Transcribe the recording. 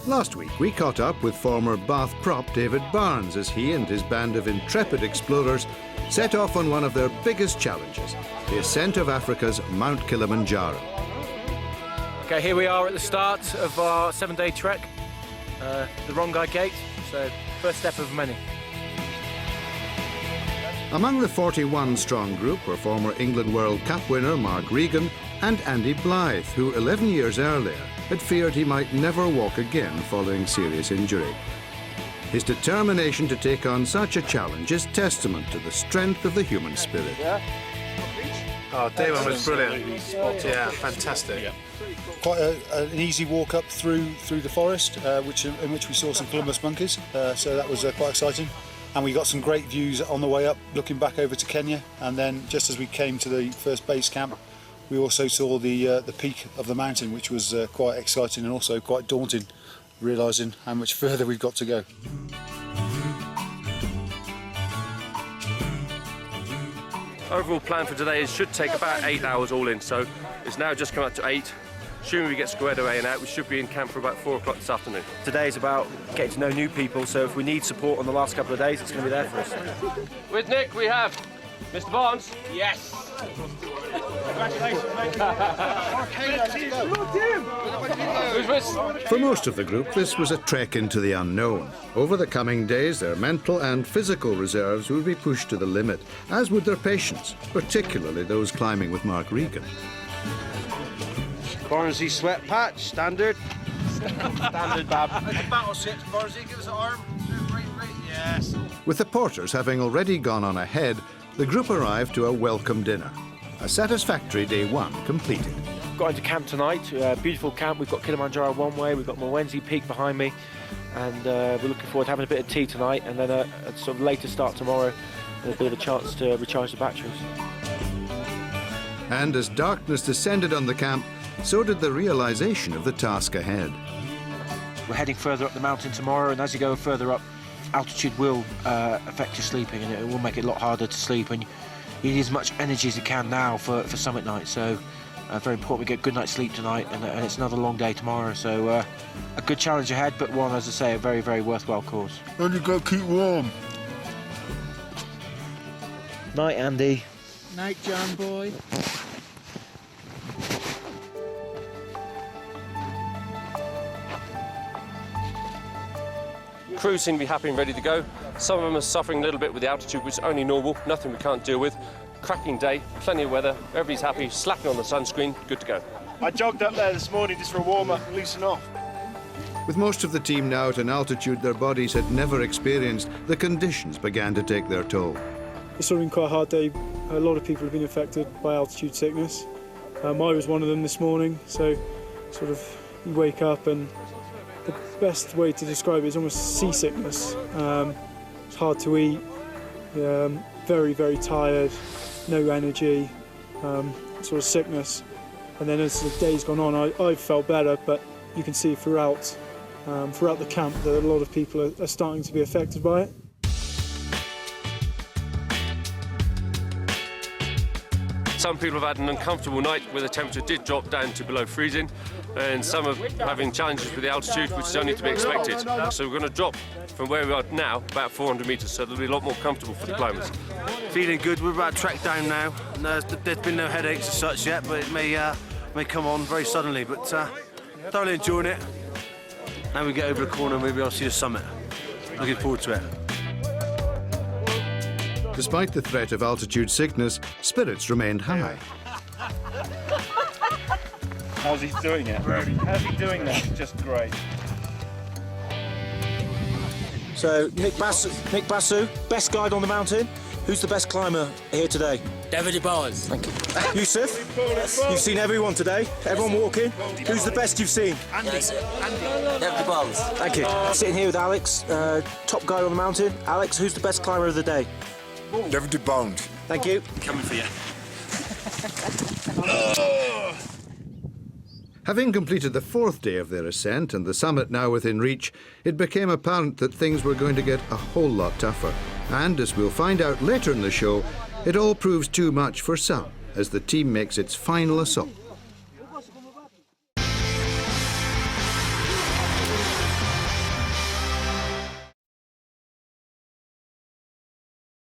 Last week, we caught up with former Bath prop David Barnes as he and his band of intrepid explorers set off on one of their biggest challenges, the ascent of Africa's Mount Kilimanjaro. Okay, here we are at the start of our 7-day trek, the Rongai Gate, so first step of many. Among the 41-strong group were former England World Cup winner Mark Regan and Andy Blythe, who 11 years earlier had feared he might never walk again following serious injury. His determination to take on such a challenge is testament to the strength of the human spirit. Oh, day one was brilliant. Yeah, fantastic. Quite an easy walk up through the forest, in which we saw some Columbus monkeys, so that was quite exciting. And we got some great views on the way up, looking back over to Kenya. And then just as we came to the first base camp, we also saw the peak of the mountain, which was quite exciting and also quite daunting, realising how much further we've got to go. Overall plan for today should take about 8 hours all in, so it's now just come up to 8. Assuming we get squared away and out, we should be in camp for about 4 o'clock this afternoon. Today is about getting to know new people, so if we need support on the last couple of days, it's going to be there for us. With Nick, we have Mr. Barnes. Yes! Congratulations, For most of the group, this was a trek into the unknown. Over the coming days, their mental and physical reserves would be pushed to the limit, as would their patience, particularly those climbing with Mark Regan. Barnesy sweat patch, standard. Standard, Bab. Battle sit, Barnesy, give us an arm. Right, yes. With the porters having already gone on ahead, the group arrived to a welcome dinner. A satisfactory day one completed. Got into camp tonight, beautiful camp. We've got Kilimanjaro one way, we've got Mwenzi Peak behind me, and we're looking forward to having a bit of tea tonight, and then a sort of later start tomorrow, and a bit of a chance to recharge the batteries. And as darkness descended on the camp, so did the realization of the task ahead. We're heading further up the mountain tomorrow, and as you go further up, altitude will affect your sleeping, and it will make it a lot harder to sleep, and you need as much energy as you can now for summit night. So very important we get a good night's sleep tonight, and it's another long day tomorrow, so a good challenge ahead, but one, as I say, a very, very worthwhile cause. And you've got to keep warm. Night, Andy. Night, John boy. Crew seem to be happy and ready to go. Some of them are suffering a little bit with the altitude, which is only normal, nothing we can't deal with. Cracking day, plenty of weather, everybody's happy, slapping on the sunscreen, good to go. I jogged up there this morning just for a warm-up and loosen off. With most of the team now at an altitude their bodies had never experienced, the conditions began to take their toll. It's sort of been quite a hard day. A lot of people have been affected by altitude sickness. I was one of them this morning, so sort of you wake up and the best way to describe it is almost seasickness. It's hard to eat, very, very tired, no energy, sort of sickness. And then as the day's gone on, I've felt better, but you can see throughout the camp that a lot of people are starting to be affected by it. Some people have had an uncomfortable night where the temperature did drop down to below freezing, and some are having challenges with the altitude, which is only to be expected. So we're going to drop from where we are now about 400 metres, so it'll be a lot more comfortable for the climbers. Feeling good, we're about to track down now. There's been no headaches as such yet, but it may come on very suddenly, but thoroughly enjoying it. Now we get over the corner and maybe I'll see the summit. Looking forward to it. Despite the threat of altitude sickness, spirits remained high. How's he doing it? How's he doing that? Just great. So, Nick Basu, best guide on the mountain. Who's the best climber here today? David Barnes. Thank you. Yusuf, you've seen everyone today, everyone walking. Who's the best you've seen? Andy. David Barnes. Thank you. Sitting here with Alex, top guide on the mountain. Alex, who's the best climber of the day? David Barnes. Thank you. Coming for you. Having completed the 4th day of their ascent and the summit now within reach, it became apparent that things were going to get a whole lot tougher. And as we'll find out later in the show, it all proves too much for some as the team makes its final assault.